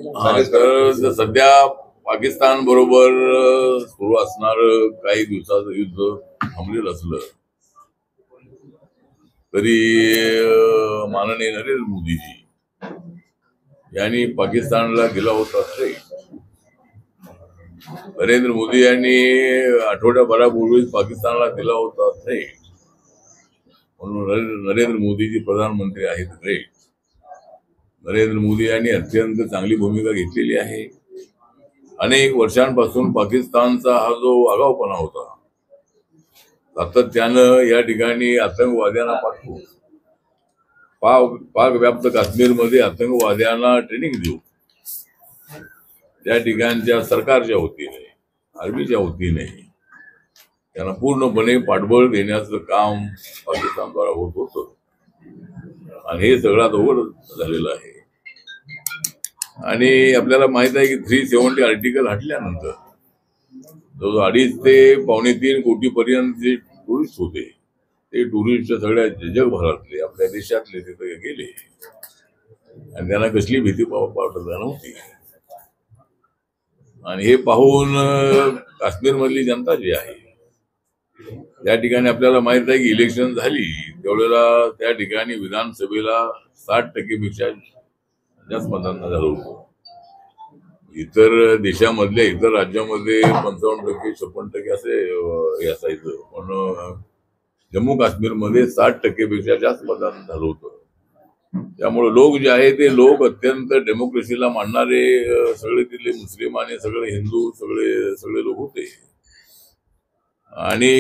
तर सध्या पाकिस्तान बरोबर सुरू असणार काही दिवसाचं युद्ध थांबलेलं असलं तरी माननीय नरेंद्र मोदीजी यांनी पाकिस्तानला दिला होता थ्रेट. नरेंद्र मोदी यांनी आठवड्याभरापूर्वीच पाकिस्तानला दिला होता थ्रेट. म्हणून नरेंद्र मोदीजी प्रधानमंत्री आहेत. थ्रेट नरेंद्र मोदी यांनी अत्यंत चांगली भूमिका घेतलेली आहे. अनेक वर्षांपासून पाकिस्तानचा हा जो आगाऊपणा होता, सातत्यानं या ठिकाणी आतंकवाद्यांना पाठवून पाक व्याप्त काश्मीरमध्ये आतंकवाद्यांना ट्रेनिंग देऊ, त्या ठिकाणच्या सरकारच्या वतीने, आर्मीच्या वतीने त्यांना पूर्णपणे पाठबळ देण्याचं काम पाकिस्तानद्वारा होत होतं. आणि हे सगळं उघड झालेलं आहे. आणि आपल्याला माहित आहे की 370 आर्टिकल हटल्यानंतर जवळजवळ 2.5 ते 3.25 कोटी पर्यंत जे टुरिस्ट होते, ते टुरिस्ट सगळ्या जगभरातले आपल्या देशातले तिथे गेले आणि त्यांना कसली भीती वाटत नव्हती. आणि हे पाहून काश्मीर मधली जनता जी आहे, त्या ठिकाणी आपल्याला माहित आहे की इलेक्शन झाली त्यावेळेला त्या ठिकाणी विधानसभेला 60% पेक्षा जास्त मतदान झालं होतं. इतर देशामधल्या इतर राज्यामध्ये 55%, 56% असे हे असायचं, पण जम्मू काश्मीरमध्ये 60% पेक्षा जास्त मतदान झालं होतं. त्यामुळे लोक जे आहे ते लोक अत्यंत डेमोक्रेसीला मानणारे सगळे तिथले मुस्लिम आणि सगळे हिंदू सगळे लोक होते. आणि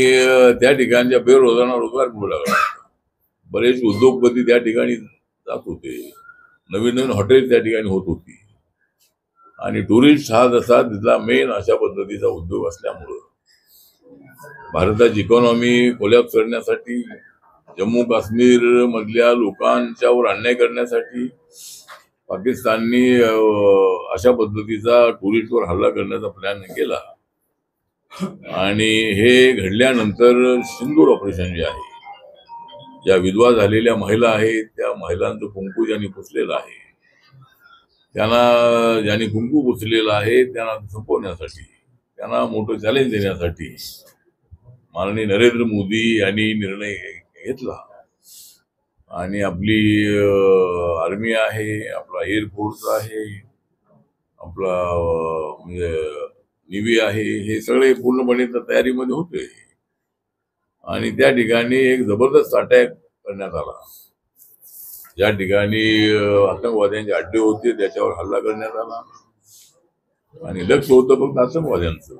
त्या ठिकाणच्या बेरोजगारांना रोजगार मिळू लागला. बरेच उद्योगपती त्या ठिकाणी जात होते. नवीन नवीन हॉटेल त्या ठिकाणी होत होती. आणि टुरिस्ट हा जसा तिथला मेन अशा पद्धतीचा उद्योग असल्यामुळं भारताची इकॉनॉमी कोलॅप्स करण्यासाठी, जम्मू काश्मीर मधल्या लोकांच्यावर अन्याय करण्यासाठी पाकिस्ताननी अशा पद्धतीचा टुरिस्टवर हल्ला करण्याचा प्लॅन केला. आणि हे घडल्यानंतर सिंदूर ऑपरेशन जे आहे, ज्या विधवा झालेल्या महिला आहेत त्या महिलांचं कुंकू ज्यांनी पुसलेलं आहे, त्यांना ज्यांनी कुंकू पुसलेलं आहे त्यांना संपवण्यासाठी, त्यांना मोठं चॅलेंज देण्यासाठी माननीय नरेंद्र मोदी यांनी निर्णय घेतला. आणि आपली आर्मी आहे, आपला एअरफोर्स आहे, आपला म्हणजे नेव्ही आहे, हे सगळे पूर्णपणे तयारीमध्ये होते. आणि त्या ठिकाणी एक जबरदस्त अटॅक करण्यात आला. ज्या ठिकाणी आतंकवाद्यांचे अड्डे होते त्याच्यावर हल्ला करण्यात आला. आणि लक्ष होतं फक्त आतंकवाद्यांचं.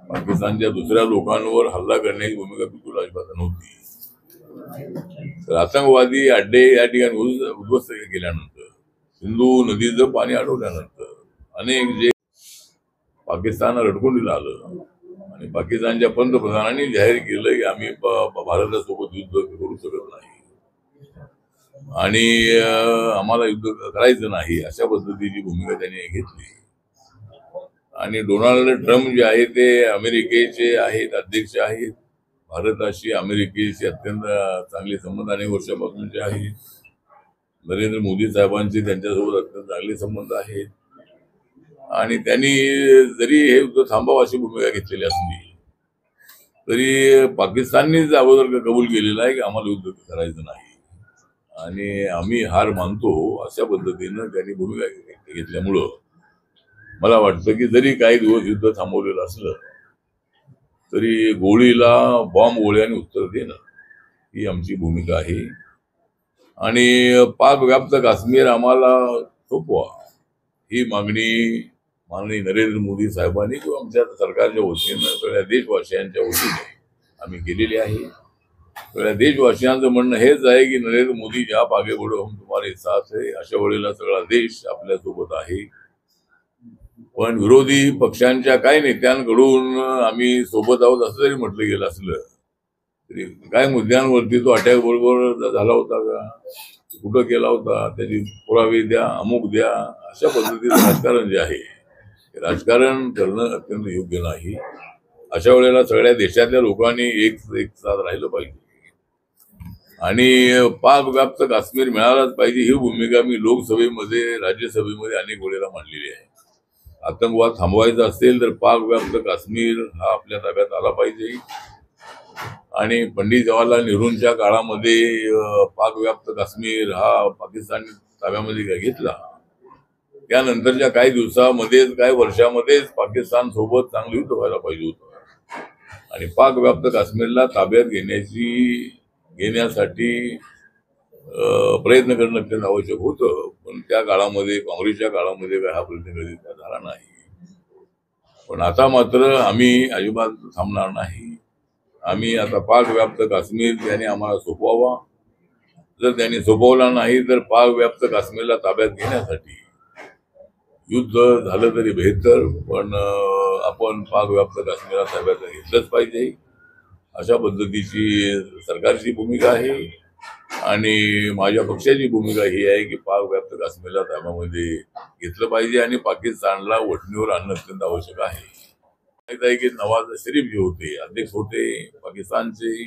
पाकिस्तानच्या दुसऱ्या लोकांवर हल्ला करण्याची भूमिका बिलकुल अजिबात नव्हती. तर आतंकवादी अड्डे या ठिकाणी उद्ध्वस्त केल्यानंतर, सिंधू नदीचं पाणी अडवल्यानंतर अनेक जे पाकिस्तान रडकुंडीला आलं. आणि पाकिस्तानच्या पंतप्रधानांनी जाहीर केलं की आम्ही भारतासोबत युद्ध करू शकत नाही आणि आम्हाला युद्ध करायचं नाही, अशा पद्धतीची भूमिका त्यांनी घेतली. आणि डोनाल्ड ट्रम्प जे आहे ते अमेरिकेचे आहेत, अध्यक्ष आहेत. भारताशी अमेरिकेशी अत्यंत चांगले संबंध अनेक वर्षापासूनचे आहेत. नरेंद्र मोदी साहेबांचे त्यांच्यासोबत अत्यंत चांगले संबंध आहेत. आणि त्यांनी जरी हे युद्ध थांबावं अशी भूमिका घेतलेली असली तरी पाकिस्ताननीच अगोदर कबूल केलेलं आहे की आम्हाला युद्ध करायचं नाही आणि आम्ही हार मानतो, अशा पद्धतीनं त्यांनी भूमिका घेतल्यामुळं मला वाटतं की जरी काही दिवस युद्ध थांबवलेलं असलं तरी गोळीला बॉम्ब गोळ्याने उत्तर देणं ही आमची भूमिका आहे. आणि पाक व्याप्त काश्मीर आम्हाला सोपवा ही मागणी माननीय नरेंद्र मोदी साहेबांनी किंवा आमच्या सरकारच्या वतीनं सगळ्या देशवासियांच्या वतीने आम्ही केलेली आहे. सगळ्या देशवासियांचं म्हणणं हेच आहे की नरेंद्र मोदी आप आगे बढ़ो हम तुम्हारे साथ है. अशा वेळेला सगळा देश आपल्या सोबत आहे. पण विरोधी पक्षांच्या काही नेत्यांकडून आम्ही सोबत आहोत असं जरी म्हटलं गेलं असलं तरी काय मुद्द्यांवरती तो अटॅक बरोबर झाला होता का, कुठं केला होता, त्याची पुरावे द्या, अमुक द्या, अशा पद्धतीचं राजकारण जे आहे राजकारण करणं अत्यंत योग्य नाही. अशा वेळेला सगळ्या देशातल्या लोकांनी एक साथ राहिलं पाहिजे. आणि पाक व्याप्त काश्मीर मिळालाच पाहिजे ही भूमिका मी लोकसभेमध्ये राज्यसभेमध्ये अनेक वेळेला मांडलेली आहे. आतंकवाद थांबवायचा असेल तर पाक व्याप्त काश्मीर हा आपल्या ताब्यात आला पाहिजे. आणि पंडित जवाहरलाल नेहरूंच्या काळामध्ये पाक व्याप्त काश्मीर हा पाकिस्तान ताब्यामध्ये घेतला. त्यानंतरच्या काही दिवसामध्येच काही वर्षामध्येच पाकिस्तान सोबत चांगलं युद्ध व्हायला पाहिजे होतं आणि पाक व्याप्त काश्मीरला ताब्यात घेण्यासाठी प्रयत्न करणं अत्यंत आवश्यक होतं. पण त्या काळामध्ये काँग्रेसच्या काळामध्ये हा प्रयत्न कधी झाला नाही. पण आता मात्र आम्ही अजिबात थांबणार नाही. आम्ही आता पाक व्याप्त काश्मीर त्याने आम्हाला सोपवावा. जर त्यांनी सोपवला नाही तर पाक व्याप्त काश्मीरला ताब्यात घेण्यासाठी युद्ध झालं तरी बेहतर, पण आपण पाक व्याप्त काश्मीरला ताब्यात घेतलंच पाहिजे अशा पद्धतीची सरकारची भूमिका आहे. आणि माझ्या पक्षाची भूमिका ही आहे की पाक व्याप्त काश्मीरला ताब्यामध्ये घेतलं पाहिजे आणि पाकिस्तानला वठणीवर आणणं अत्यंत आवश्यक आहे. माहित आहे की नवाज शरीफ जे होते अध्यक्ष होते पाकिस्तानचे,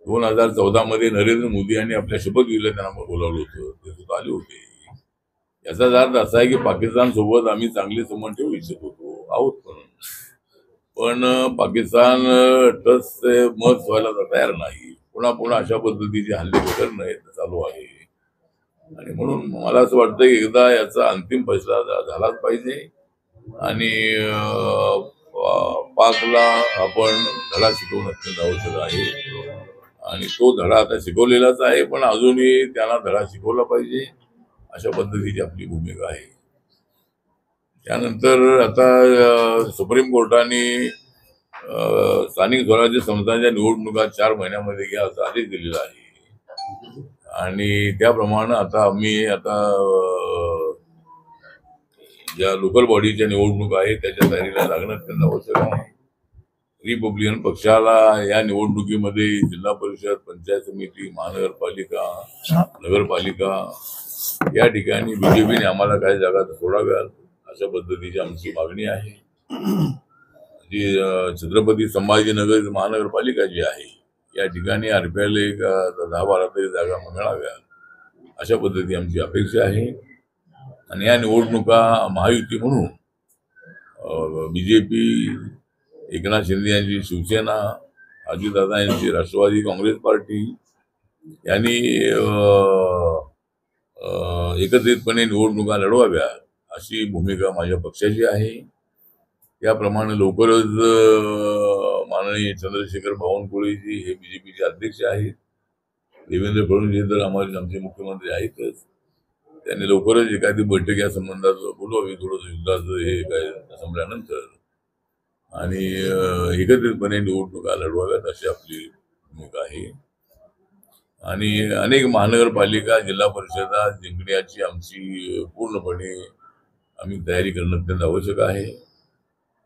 2014 मध्ये नरेंद्र मोदी यांनी आपल्या शपथविधीला त्यांना बोलावलं होतं, ते सुद्धा आले होते. याचा अर्थ असा आहे की पाकिस्तान सोबत आम्ही चांगले संबंध ठेवू इच्छित होतो आहोत. पण पाकिस्तान टच मत व्हायला तयार नाही. पुन्हा पुन्हा अशा पद्धतीचे हल्ले करणं चालू आहे. आणि म्हणून मला असं वाटतं की एकदा याचा अंतिम फैसला झालाच पाहिजे आणि पाकला आपण धडा शिकवणं अत्यंत आवश्यक आहे. आणि तो धडा आता शिकवलेलाच आहे, पण अजूनही त्यांना धडा शिकवला पाहिजे अशा पद्धतीची आपली भूमिका आहे. त्यानंतर आता सुप्रीम कोर्टाने स्थानिक स्वराज्य संस्थांच्या निवडणुका 4 महिन्यामध्ये घ्या असा आदेश दिलेला आहे. आणि त्याप्रमाणे आता आम्ही ज्या लोकल बॉडीच्या निवडणुका आहेत त्याच्या तयारीला लागणं अत्यंत आवश्यक आहे. रिपब्लिकन पक्षाला या निवडणुकीमध्ये जिल्हा परिषद, पंचायत समिती, महानगरपालिका, नगरपालिका या ठिकाणी बीजेपीने आम्हाला काही जागा सोडाव्यात अशा पद्धतीची आमची मागणी आहे. जी छत्रपती संभाजीनगर महानगरपालिका जी आहे या ठिकाणी RPIला एक 10-12 तरी जागा मिळाव्यात अशा पद्धती आमची अपेक्षा आहे. आणि या निवडणुका महायुती म्हणून बीजेपी, एकनाथ शिंदे यांची शिवसेना, अजितदादा यांची राष्ट्रवादी काँग्रेस पार्टी यांनी एकत्रितपणे निवडणुका लढवाव्यात अशी भूमिका माझ्या पक्षाची आहे. त्याप्रमाणे लवकरच माननीय चंद्रशेखर बावनकुळेजी हे बीजेपीचे अध्यक्ष आहेत. देवेंद्र फडणवीस तर आमचे मुख्यमंत्री आहेतच. त्यांनी लवकरच एखादी बैठक या संबंधात बोलवावी, थोडंसं युद्धाचं हे काय संपल्यानंतर, आणि एकत्रितपणे निवडणुका लढवाव्यात अशी आपली भूमिका आहे. आणि अनेक महानगरपालिका, जिल्हा परिषदा जिंकण्याची आमची पूर्णपणे आम्ही तयारी करणं अत्यंत आवश्यक आहे.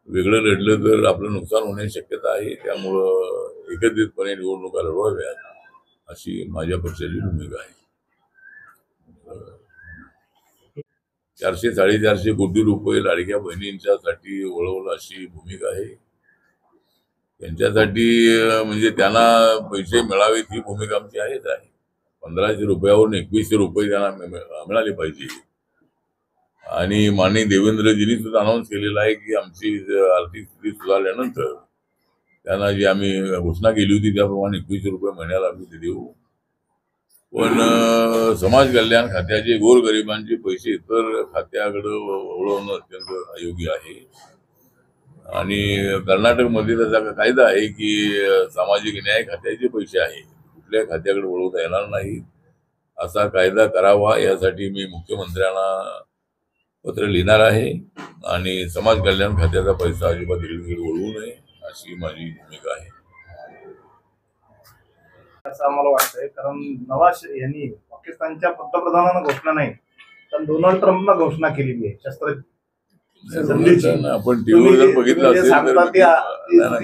वेगळं लढलं तर आपलं नुकसान होण्याची शक्यता आहे. त्यामुळं एकत्रितपणे निवडणुका लढवाव्यात अशी माझ्या पक्षाची भूमिका आहे. 400-450 कोटी रुपये लाडक्या बहिणींच्यासाठी वळवलं अशी भूमिका आहे. त्यांच्यासाठी म्हणजे त्यांना पैसे मिळावेत ही भूमिका आमची आहेच आहे. 1500 रुपयावरून 2100 रुपये त्यांना मिळाले पाहिजे. आणि माननीय देवेंद्रजींनी सुद्धा अनाऊन्स केलेला आहे की आमची आर्थिक स्थिती सुधारल्यानंतर त्यांना जी आम्ही घोषणा केली होती त्याप्रमाणे 2100 रुपये महिन्याला आम्ही ते देऊ. पण समाज कल्याण खात्याचे गोरगरिबांचे पैसे इतर खात्याकडे वळवणं अत्यंत अयोग्य आहे. आणि कर्नाटकमध्ये त्याचा कायदा आहे की सामाजिक न्याय खात्याचे पैसे आहे कुठल्या खात्याकडे वळवता येणार नाही असा कायदा करावा. यासाठी मी मुख्यमंत्र्यांना पत्र लिहिणार आहे आणि समाज कल्याण खात्याचा पैसा अजिबात इकडे वळवू नये अशी माझी भूमिका आहे. असं आम्हाला वाटतंय, कारण नवाज यांनी पाकिस्तानच्या पंतप्रधानांना घोषणा नाही तर डोनाल्ड ट्रम्पना घोषणा केलेली आहे शस्त्रसंधीची. आपण टीव्हीवर जर बघितलं असेल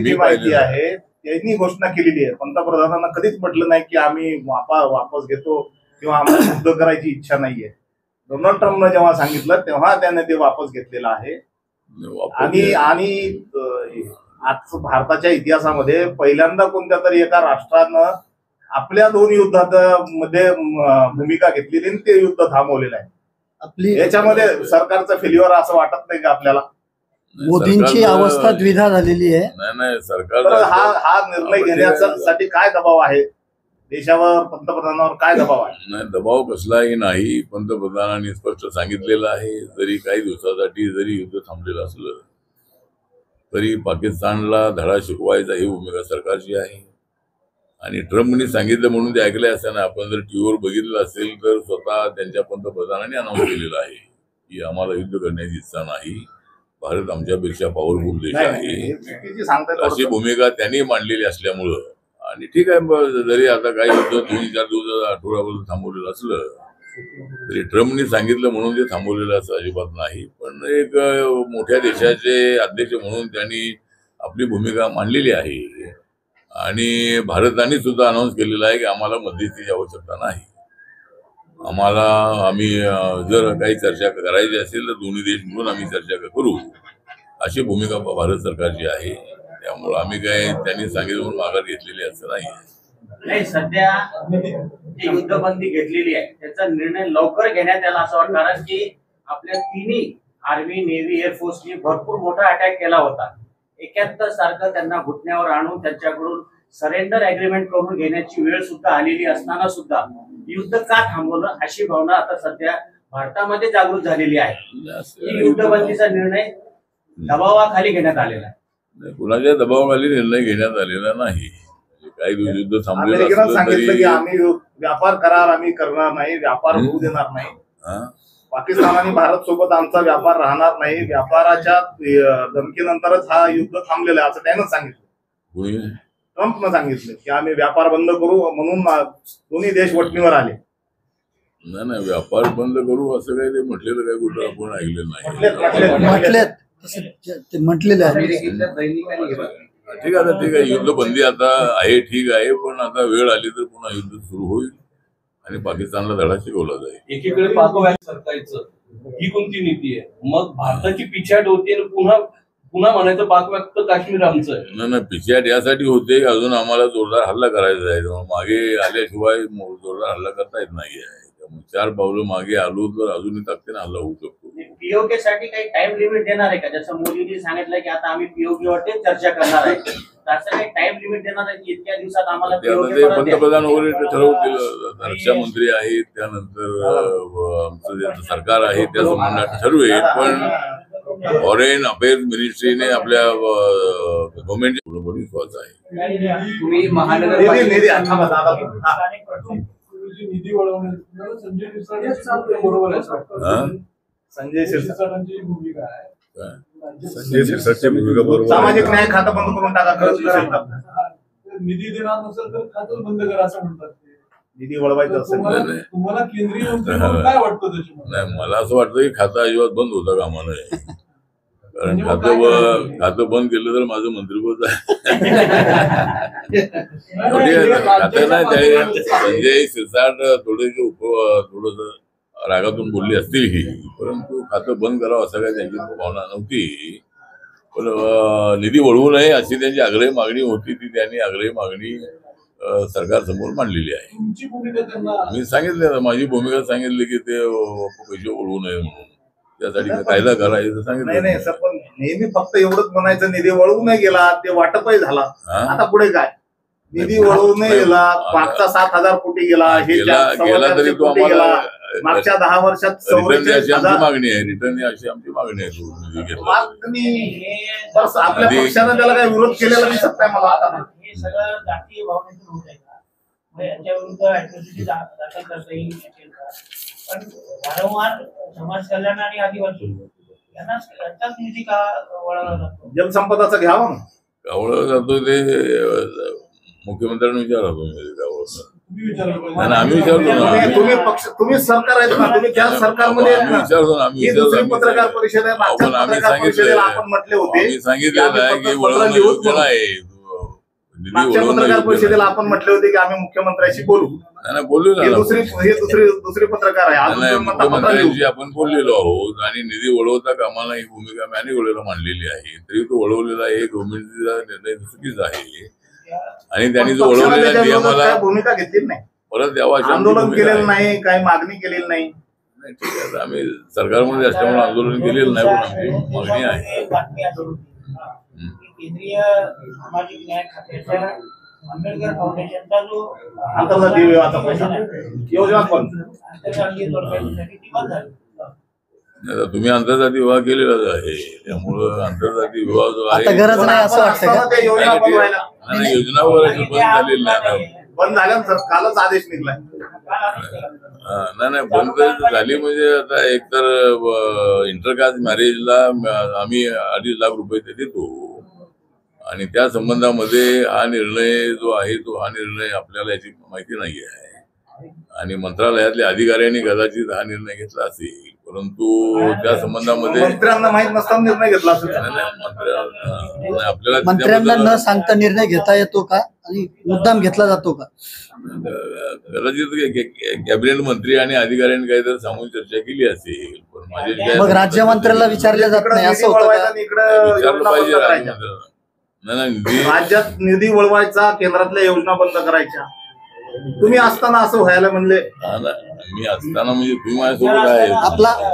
मी माहिती आहे त्यांनी घोषणा केलेली आहे. पंतप्रधानांना कधीच म्हटलं नाही की आम्ही वापस घेतो किंवा आम्हाला युद्ध करायची इच्छा नाहीये. डोनाल्ड ट्रम्पनं जेव्हा सांगितलं तेव्हा त्याने ते वापस घेतलेलं आहे. आणि आज भारताच्या इतिहासामध्ये पहिल्यांदा कोणत्या तरी एका राष्ट्रानं आपल्या दोन युद्धात मध्ये भूमिका घेतलेली आणि ते युद्ध थांबवलेलं आहे. आपली याच्यामध्ये सरकारचं फेल्युअर असं वाटत नाही का आपल्याला? मोदींची सरकारचं- अवस्था द्विधा झालेली आहे. नाही तर सरकार हा निर्णय घेण्यासाठी काय दबाव आहे देशावर, पंतप्रधानावर काय दबाव आहे? नाही, दबाव कसलाही नाही. पंतप्रधानांनी स्पष्ट सांगितलेलं आहे, जरी काही दिवसासाठी जरी युद्ध थांबलेलं असलं तरी पाकिस्तानला धडा शिकवायचा ही भूमिका सरकारची आहे. आणि ट्रम्पनी सांगितलं म्हणून ते ऐकले असताना आपण जर टीव्हीवर बघितलं असेल तर स्वतः त्यांच्या पंतप्रधानांनी अनाऊन्स केलेलं आहे की आम्हाला युद्ध करण्याची इच्छा नाही, भारत आमच्यापेक्षा पॉवरफुल देश नाही, आहे, हे चुकीची सांगताय अशी थोडंसं. भूमिका त्यांनी मांडलेली असल्यामुळं. आणि ठीक आहे, जरी आता काही युद्ध 2-4 दिवस आठवड्याभर थांबवलेलं असलं तरी ट्रम्पनी सांगितलं म्हणून ते थांबवलेलं असं अजिबात नाही. पण एक मोठ्या देशाचे अध्यक्ष म्हणून त्यांनी आपली भूमिका मांडलेली आहे. आणि भारताने सुद्धा अनाऊन्स केलेलं आहे की आम्हाला मध्यस्थीची आवश्यकता नाही. आम्ही जर काही चर्चा करायची असेल तर दोन्ही देश मिळून आम्ही चर्चा करू, अशी भूमिका भारत सरकारची आहे. त्यामुळे आम्ही काय त्यांनी सांगितलं म्हणून माघार घेतलेली असं नाही. सध्या जी युद्धबंदी घेतलेली आहे त्याचा निर्णय लवकर घेण्यात यायला असं वाटतं, कारण की आपल्या तिन्ही आर्मी, नेव्ही, एअरफोर्सनी भरपूर मोठा अटॅक केला होता. 71 सारखं त्यांना घुटण्यावर आणून त्यांच्याकडून सरेंडर अग्रीमेंट करून घेण्याची वेळ सुद्धा आलेली असताना सुद्धा युद्ध का थांबवलं अशी भावना आता सध्या भारतामध्ये जागृत झालेली आहे. ही युद्धबंदीचा निर्णय दबावाखाली घेण्यात आलेला आहे. कुणाच्या दबावाखाली निर्णय घेण्यात आलेला नाही. काही युद्ध थांबलेलं अमेरिकेनं असलं सांगितलं की तरी आम्ही व्यापार करार आम्ही करणार नाही, व्यापार होऊ देणार नाही. हा? पाकिस्तान आणि भारत सोबत आमचा व्यापार राहणार नाही, व्यापाराच्या धमकीनंतरच हा युद्ध थांबलेलं आहे असं त्यानं सांगितलं. कोणी? ट्रम्पनं सांगितलं की आम्ही व्यापार बंद करू म्हणून दोन्ही देश वटणीवर आले. नाही, व्यापार बंद करू असं काही ते म्हटलेलं काही कुठं आपण ऐकलेलं म्हटलेत तसं ते म्हटलेलं आहे. ठीक आहे. युद्धबंदी आता आहे, ठीक आहे, पण आता वेळ आली तर पुन्हा युद्ध सुरू होईल आणि पाकिस्तानला धडा शिकवला जाईल. एकीकडे पाकव्याप्त सरकारचं ही कोणती नीती आहे? मग भारताची पिछाट होती आणि पुन्हा म्हणायचं पाकव्याप्त काश्मीर आमचं आहे. नाही, पिछाट यासाठी होते की अजून आम्हाला जोरदार हल्ला करायचा आहे. मागे आल्याशिवाय जोरदार हल्ला करता येत नाहीये. त्यामुळे 4 पावलं मागे आलो तर अजूनही ताकदीने हल्ला होऊ शकतो. पीओके साठी काही टाइम लिमिट देणार आहे का? जसं मोदींनी सांगितलं की आता आम्ही पीओके वरती चर्चा करणार आहे, तर असं काही टाइम लिमिट देणार आहे की इतक्या दिवसात आम्हाला ते पंतप्रधान वगैरे ते ठरवतील. रक्षा मंत्री आहेत, त्यानंतर आमचं जे सरकार आहे त्या संबंधात ठरवेल. पण फॉरेन अफेअर्स मिनिस्ट्रीने आपल्या गव्हर्नमेंटच्या बरोबर विश्वास आहे. तुम्ही निधी वळवण्यात संजय शिरसाट बरोबर आहे. संजय शिरसाटांची भूमिका आहे. संजय शिरसाटची भूमिका बरोबर सामाजिक न्याय खातं बंद करून टाका, खरंच नसेल तर. निधी देणार नसेल तर खातं बंद करा असं म्हणतात. निधी वळवायचं असेल तुम्हाला केंद्रीय मंत्री म्हणून काय वाटतं त्याच्यामध्ये? नाही, मला असं वाटतं की खातं अजिबात बंद होतं कामा नये. कारण खातं बंद केलं तर माझं मंत्रिपद आहे. खातं नाही, संजय शिरसाट थोडस रागातून बोलली असतील ही, परंतु खातं बंद करावं असं काही त्यांची भावना नव्हती. पण निधी वळवू नये अशी त्यांची आग्रही मागणी होती. ती त्यांनी आग्रही मागणी सरकारसमोर मांडलेली आहे. तुमची भूमिका त्यांना मी सांगितलं, माझी भूमिका सांगितली की ते पैसे वळवू नये म्हणून, त्यासाठी कायदा करायचं सांगितलं. नाही सर, पण नेहमी फक्त एवढंच म्हणायचं निधी वळवू नाही गेला, ते वाटपही झाला. आता पुढे काय? निधी वळवू नाही गेला, मागचा 7,000 कोटी गेला, हे गेला 4,000 तरी तो कोटी आम्हाला गेला. मागच्या 10 वर्षात रिटर्न अशी आमची 44,000 मागणी आहे. रिटर्न अशी आमची मागणी आहे. निधी घेतला मागणी. बस आपल्या पक्षानं त्याला काही विरोध केलेला दिसत नाही मला आता. हे सगळं जातीय भावनेतून होत आहे का? मग याच्या विरुद्ध अॅट्रॉसिटी दाखल करता येईल का? पण वारंवार समाज कल्याण आणि आदिवासी यांना यांचाच निधी का वळवला जातो? जलसंपदाचं घ्यावं ना. गावळं जातो ते मुख्यमंत्र्यांना विचारावं तुम्ही विचारलं पाहिजे. नाही, आम्ही विचारतो ना. तुम्ही सरकार आहेत ना, तुम्ही त्या सरकारमध्ये आहेत आम्ही ना. विचारतो ना. ही दुसरी पत्रकार परिषद आहे. मागच्या आपण आम्ही पत्रकार परिषदेला आपण म्हटले होते आम्ही सांगितलेलं आहे की पत्र वळवणं लिहून योग्य नाही. निधी मागच्या वळवणं पत्रकार योग्य परिषदेला नाही. आपण म्हटले होते की आम्ही मुख्यमंत्र्यांशी बोलू. नाही, बोललो ना. हे दुसरी पत्रकार आहे. अजून नाही, तुम्ही म्हणता पत्र लिहू. मुख्यमंत्र्यांशी आपण बोललेलो आहोत आणि निधी वळवता कामाला ही भूमिका मी अनेक वेळेला मांडलेली आहे. तरी तो वळवलेला आहे, गव्हर्नमेंटचा निर्णय चुकीचा आहे. आणि त्यांनी जो पण पक्षानं वळवलेला त्याच्या विरोधात नियमाला काय भूमिका घेतली नाही, परत द्यावा अशी आमची आंदोलन भूमिका केलेलं आहे. नाही, काही मागणी केलेली नाही. नाही, ठीक आहे. आता आम्ही सरकारमध्ये असल्यामुळे आंदोलन केलेलं नाही, पण आमची मागणी आहे. बातमी आली होती की केंद्रीय सामाजिक न्याय खात्याच्या आंबेडकर फाउंडेशनचा जो आंतरजातीय विवाहाचा पैसा योजना पण आंतरराष्ट्रीय तोडगाडीसाठी ती बंद झाली. नाही तर तुम्ही आंतरजातीय विवाह केलेलाच आहे, त्यामुळं आंतरजातीय विवाह जो आहे आता गरज नाही असं वाटतं का? असताना ते योजना बंद व्हायला नाही, योजना वगैरे बंद झालेली नाही. बंद झाल्यानंतर कालच आदेश निघलाय. नाही बंद झाली म्हणजे आता एकतर इंटरकास्ट मॅरेजला आम्ही 2.5 लाख रुपये ते देतो आणि त्या संबंधामध्ये हा निर्णय जो आहे तो हा निर्णय आपल्याला याची माहिती नाही आहे आणि मंत्रालयातल्या अधिकाऱ्यांनी कदाचित हा निर्णय घेतला असेल, परंतु त्या संबंधामध्ये मंत्र्यांना माहित नसताना निर्णय घेतला असेल. आपल्याला मंत्र्यांना न सांगता निर्णय घेता येतो का आणि मुद्दाम घेतला जातो का? कदाचित कॅबिनेट मंत्री आणि अधिकाऱ्यांनी काहीतरी सांगून चर्चा केली असेल, पण माझे जे मग राज्यमंत्र्याला विचारलं जात नाही असं होतं का? विचारलं पाहिजे राज्यमंत्र्यांना. नाही निधी राज्यात निधी वळवायचा, केंद्रातल्या योजना बंद करायच्या. तुम्ही असताना असं व्हायला म्हणले मी असताना म्हणजे तुम्ही माझ्यासोबत आहे.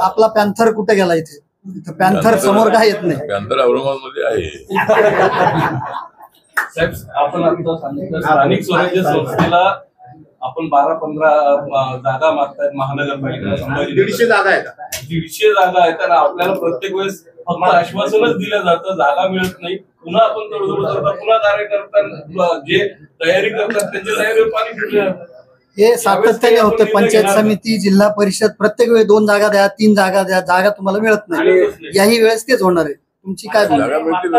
आपला पॅन्थर कुठे गेला इथे पॅन्थर समोर काय येत नाही. पॅन्थर औरंगाबादमध्ये आहे. साहेब, आपण आता सांगितलं स्थानिक स्वराज्य संस्थेला आपण 12-15 जागा मागतायत महानगरपालिका. 150 जागा आहेत. 150 जागा आहेत आणि आपल्याला प्रत्येक वेळेस फक्त आश्वासनच दिलं जातं, जागा मिळत नाही. पुन्हा आपण तडजोड करता, पुन्हा कार्यकर्ता जे तयारी करतात त्यांच्या तयारीवर पाणी फिरलं. हे सातत्याने होतं. पंचायत समिती, जिल्हा परिषद प्रत्येक वेळी 2 जागा द्या, 3 जागा द्या, जागा तुम्हाला मिळत नाही. याही वेळेस तेच होणार आहे. तुमची काय भूमिका? जागा मिळतील,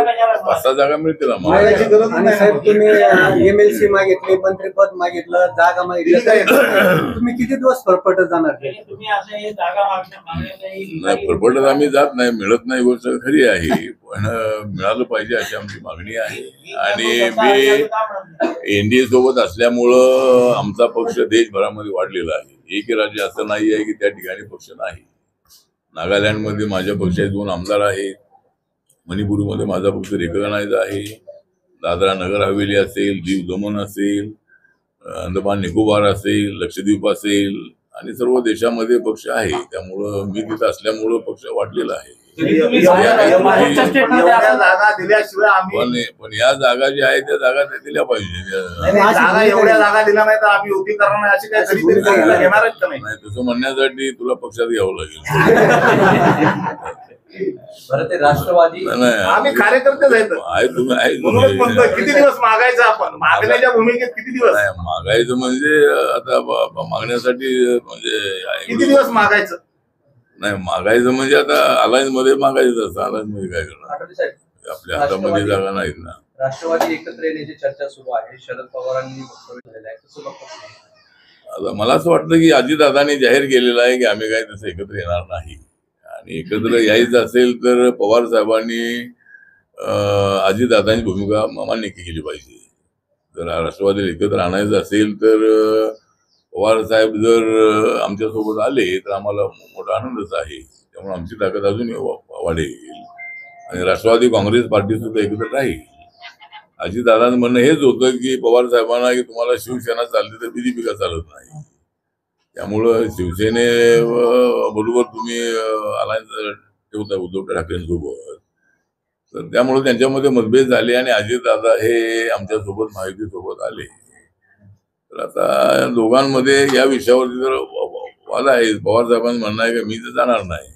5-6 जागा मिळतील आम्हाला. मागायची गरज आणि नाही. साहेब, तुम्ही MLC मागितले, मंत्रिपद मागितलं, जागा मागितलं, तुम्ही किती दिवस फरफटत जाणार? तुम्ही असं हे जागा मागण्याची नाही फरफटत आम्ही जात नाही, मिळत नाही गोष्ट खरी आहे, पण मिळालं पाहिजे अशी आमची मागणी आहे. आणि मी एनडीए सोबत असल्यामुळं आमचा पक्ष देशभरामध्ये वाढलेला आहे. एक राज्य असं नाही आहे की त्या ठिकाणी पक्ष नाही. नागालँडमध्ये माझ्या पक्षाचे 2 आमदार आहेत, मणिपूरमध्ये माझा पक्ष रेकग्नाइज आहे, दादरा नगर हवेली असेल, दीव दमन असेल, अंदमान निकोबार असेल, लक्षद्वीप असेल आणि सर्व देशामध्ये पक्ष आहे. त्यामुळं मी तिथं असल्यामुळं पक्ष वाढलेला आहे. एवढ्या जागा दिल्याशिवाय आम्ही पण या जागा ज्या आहेत त्या जागा त्या दिल्या पाहिजे. जागा एवढ्या जागा दिल्या नाही तर आम्ही युती करणार नाही अशी काय कधीतरी भूमिका घेणारच का नाही? नाही तसं म्हणण्यासाठी तुला पक्षात घ्यावं लागेल. बरं, ते राष्ट्रवादी आम्ही कार्यकर्तेच आहेत. म्हणूनच म्हणतो किती दिवस मागायचं आपण, मागण्याच्या भूमिकेत किती दिवस मागायचं म्हणजे आता मागण्यासाठी म्हणजे किती दिवस मागायचं नाही, मागायचं म्हणजे आता अलायन्स मध्ये मागायचं असं. अलायन्स मध्ये काय करणार, आपल्या हातामध्ये जागा नाहीत ना. राष्ट्रवादी एकत्र येण्याची चर्चा सुरू आहे, शरद पवारांनी वक्तव्य झालेलं आहे, कसं बघतो? आता मला असं वाटतं की अजितदादांनी जाहीर केलेलं आहे की आम्ही काय तसं एकत्र येणार नाही आणि एकत्र यायचं असेल तर पवार साहेबांनी अजितदादांची भूमिका मान्य केली पाहिजे. जर राष्ट्रवादीला एकत्र आणायचं असेल तर पवार साहेब जर आमच्यासोबत आले तर आम्हाला मोठा आनंदच आहे. त्यामुळे आमची ताकद अजून वाढेल आणि राष्ट्रवादी काँग्रेस पार्टी सुद्धा एकत्र राहील. अजितदादांचं म्हणणं हेच होतं की पवार साहेबांना की तुम्हाला शिवसेना चालली तर बीजेपी का चालत नाही, त्यामुळं शिवसेने बरोबर तुम्ही अलायन्स ठेवता उद्धव ठाकरेंसोबत. तर त्यामुळे त्यांच्यामध्ये मतभेद झाले आणि अजितदादा हे आमच्यासोबत महायुतीसोबत आले. तर आता दोघांमध्ये या विषयावरती जर वाद आहे. पवार साहेबांचं म्हणणं आहे की मी तर जाणार नाही.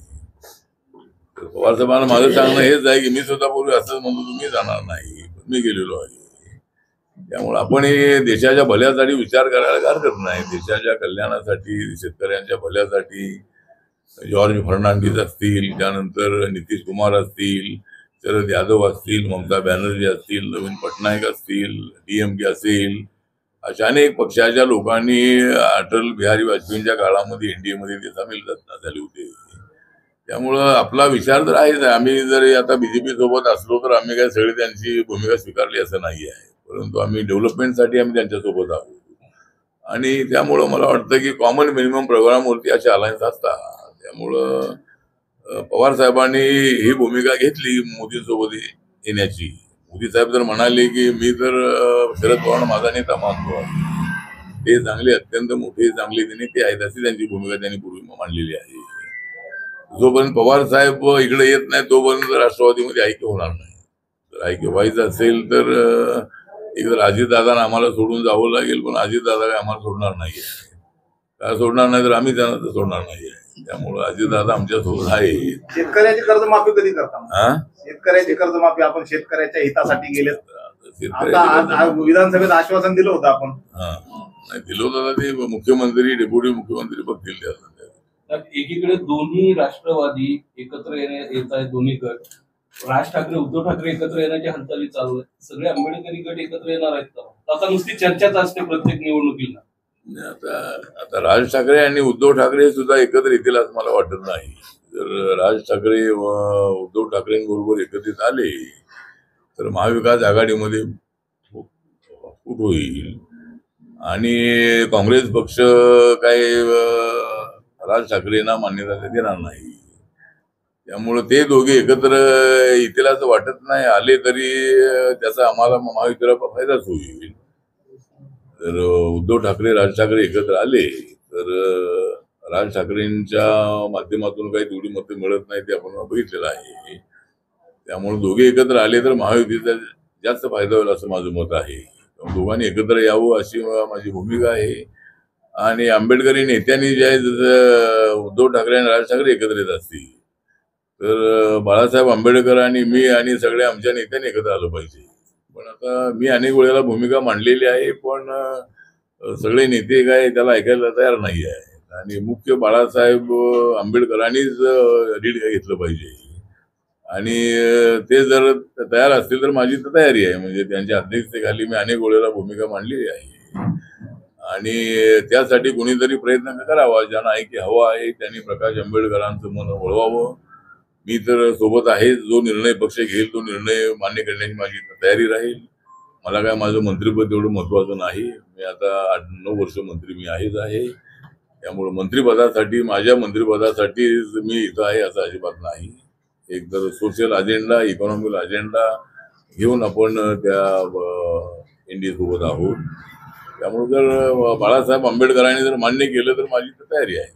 पवार साहेबांना माझं सांगणं हेच आहे की मी सुद्धा पूर्वी असंच म्हणतो तुम्ही जाणार नाही, मी गेलेलो आहे. त्यामुळे आपण हे देशाच्या भल्यासाठी विचार करायला हरकत नाही. देशाच्या कल्याणासाठी, शेतकऱ्यांच्या भल्यासाठी जॉर्ज फर्नांडिस असतील, त्यानंतर नितीश कुमार असतील, शरद यादव असतील, ममता बॅनर्जी असतील, नवीन पटनायक असतील, DMK असेल, अशा अनेक पक्षाच्या लोकांनी अटल बिहारी वाजपेयींच्या काळामध्ये NDA मध्ये ते सामील झाले होते. त्यामुळं आपला विचार तर आहेच. आम्ही जर आता BJP सोबत असलो तर आम्ही काय सगळी त्यांची भूमिका स्वीकारली असं नाही आहे, परंतु आम्ही डेव्हलपमेंटसाठी आम्ही त्यांच्यासोबत आहोत आणि त्यामुळं मला वाटतं की कॉमन मिनिमम प्रोग्रामवरती असे अलायन्स असतात. त्यामुळं पवार साहेबांनी ही भूमिका घेतली मोदींसोबत येण्याची. मोदी साहेब जर म्हणाले की मी तर शरद पवार माझा नेता मानतो आहे, ते चांगले अत्यंत मोठे चांगले नेते आहेत अशी त्यांची भूमिका त्यांनी पूर्वी मांडलेली आहे. जोपर्यंत पवार साहेब इकडे येत नाही तोपर्यंत राष्ट्रवादीमध्ये ऐक्य होणार नाही. जर ऐक्य व्हायचं असेल तर एकतर अजितदादांना आम्हाला सोडून जावं लागेल, पण अजितदादा काय आम्हाला सोडणार नाहीये. काय सोडणार नाही तर आम्ही त्यांना तर सोडणार नाहीये. त्यामुळे अजितदादा आमच्या सोबत आहे. शेतकऱ्याची कर्जमाफी कधी करता? हा, शेतकऱ्याची कर्जमाफी आपण शेतकऱ्याच्या हितासाठी गेले. आता शेतकऱ्याचे आज विधानसभेत आश्वासन दिलं होतं आपण. नाही दिलं होतं ते मुख्यमंत्री डेप्युटी मुख्यमंत्री बघतील त्याला. एकीकडे दोन्ही राष्ट्रवादी एकत्र येत आहेत, दोन्ही गट. राज ठाकरे उद्धव ठाकरे एकत्र येण्याची हालचाली चालू आहेत. सगळे आंबेडकरी गट एकत्र येणार आहेत का? आता नुसती चर्चाच असते प्रत्येक निवडणुकीला. आता राज ठाकरे आणि उद्धव ठाकरे सुद्धा एकत्र येतील असं मला वाटत नाही. जर राज ठाकरे व उद्धव ठाकरेंबरोबर एकत्रित आले तर महाविकास आघाडीमध्ये फूट होईल आणि काँग्रेस पक्ष काय राज ठाकरेंना मान्यता देणार नाही. त्यामुळे ते दोघे एकत्र येतील असं वाटत नाही. आले तरी त्याचा आम्हाला महायुतीला फायदाच होईल. तर उद्धव ठाकरे राज ठाकरे एकत्र आले तर राज ठाकरेंच्या माध्यमातून काही तेवढी मतं मिळत नाही ते आपण बघितलेलं आहे. त्यामुळे दोघे एकत्र आले तर महायुतीचा जास्त फायदा होईल असं माझं मत आहे. दोघांनी एकत्र यावं अशी माझी भूमिका आहे. आणि आंबेडकरी नेत्यांनी जे आहे जसं उद्धव ठाकरे आणि राज ठाकरे एकत्र येत असतील तर बाळासाहेब आंबेडकर आणि मी आणि सगळ्या आमच्या नेत्यांनी एकत्र आलं पाहिजे. पण आता मी अनेक वेळेला भूमिका मांडलेली आहे, पण सगळे नेते काय त्याला ऐकायला तयार नाही आहे. आणि मुख्य बाळासाहेब आंबेडकरांनीच लीड घेतलं पाहिजे. आणि ते जर तयार असतील तर माझी तर तयारी आहे. म्हणजे त्यांच्या अध्यक्षतेखाली मी अनेक वेळेला भूमिका मांडलेली आहे. आणि त्यासाठी कोणीतरी प्रयत्न करावा. ज्यांना ऐक्य हवा आहे त्यांनी प्रकाश आंबेडकरांचं मन वळवावं. मी तर सोबत आहे. जो निर्णय पक्ष घेईल तो निर्णय मान्य करण्याची माझी तयारी राहील. मला काय माझं मंत्रिपद एवढं महत्वाचं नाही. मी आता 8-9 वर्ष मंत्री मी आहेच आहे. त्यामुळे मंत्रिपदासाठी माझ्या मंत्रिपदासाठी मी इथं आहे असं अजिबात नाही. एक तर सोशल अजेंडा इकॉनॉमिकल अजेंडा घेऊन आपण त्या एनडीए सोबत आहोत. त्यामुळे जर बाळासाहेब आंबेडकरांनी जर मान्य केलं तर माझी तर तयारी आहे.